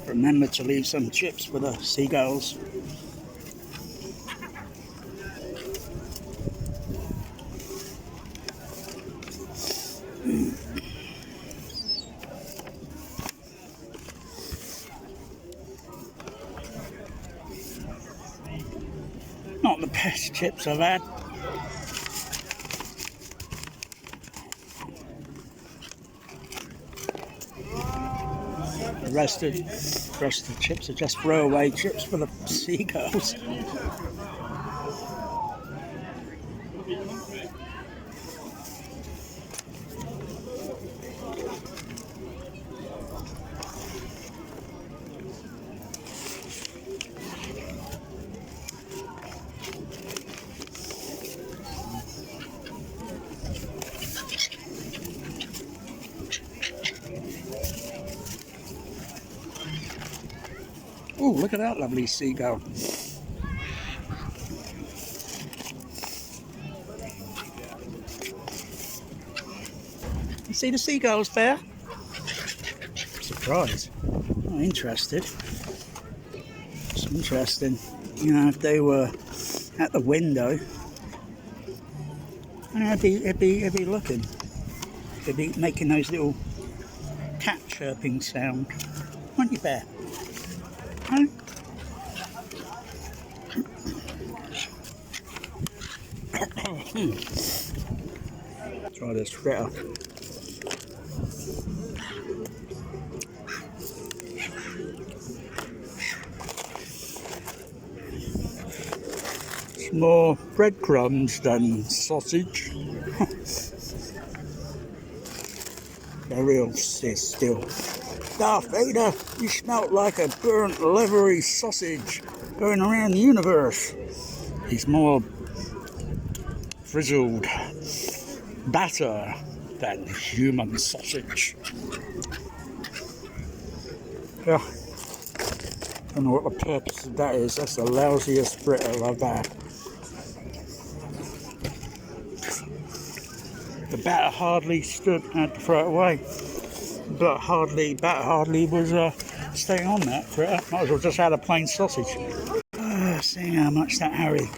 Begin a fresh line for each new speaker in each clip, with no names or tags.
Remember to leave some chips for the seagulls. Not the best chips I've had. The rest of the chips are just throwaway chips for the seagulls. Oh, look at that lovely seagull. You see the seagulls there? Surprise. I'm interested. It's interesting. You know, if they were at the window, it'd be looking. It'd be making those little cat chirping sound. Aren't you, Bear? Huh? Try this fritter. It's more breadcrumbs than sausage. They're real still. Darth Vader, you smelt like a burnt, leathery sausage going around the universe. He's more frizzled batter than human sausage. Yeah, I don't know what the purpose of that is. That's the lousiest fritter I've had. The batter hardly stood, I had to throw it away. But batter hardly was staying on that fritter. Might as well just had a plain sausage. Seeing how much that Harry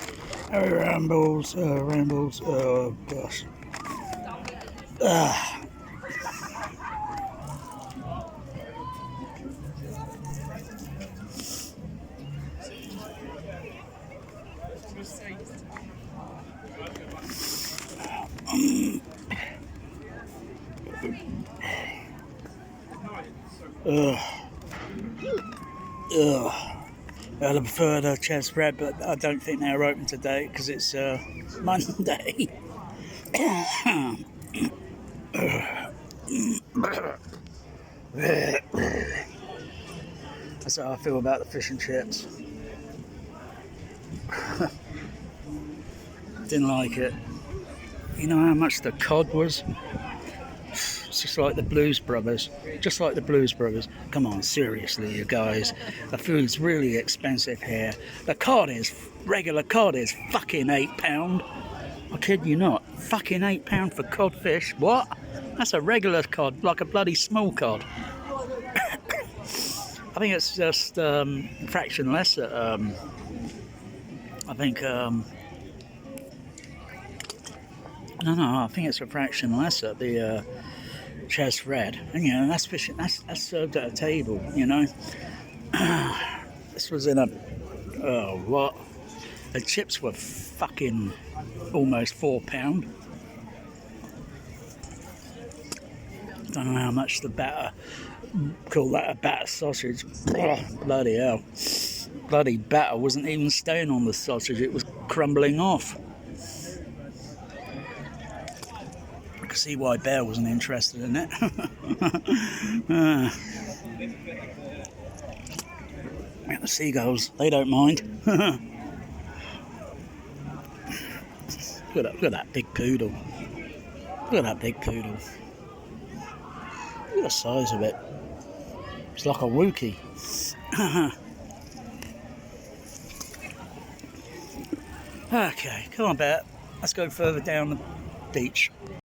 rambles, oh gosh. I'd prefer the chest bread, but I don't think they're open today because it's Monday. That's how I feel about the fish and chips. Didn't like it. You know how much the cod was? It's just like the Blues Brothers. Just like the Blues Brothers. Come on, seriously, you guys. The food's really expensive here. The regular cod is fucking £8. I kid you not. Fucking £8 for codfish. What? That's a regular cod, like a bloody small cod. I think it's just a fraction less at, I think, I think it's a fraction less at the Chess Red, and you know that's fishing. That's served at a table. You know, this was in a what? The chips were fucking almost £4. Don't know how much the batter. Call that a batter sausage? Bloody hell! Bloody batter wasn't even staying on the sausage; it was crumbling off. I can see why Bear wasn't interested in it. The seagulls, they don't mind. Look at that big poodle. Look at that big poodle. Look at the size of it. It's like a Wookiee. Okay, come on, Bear. Let's go further down the beach.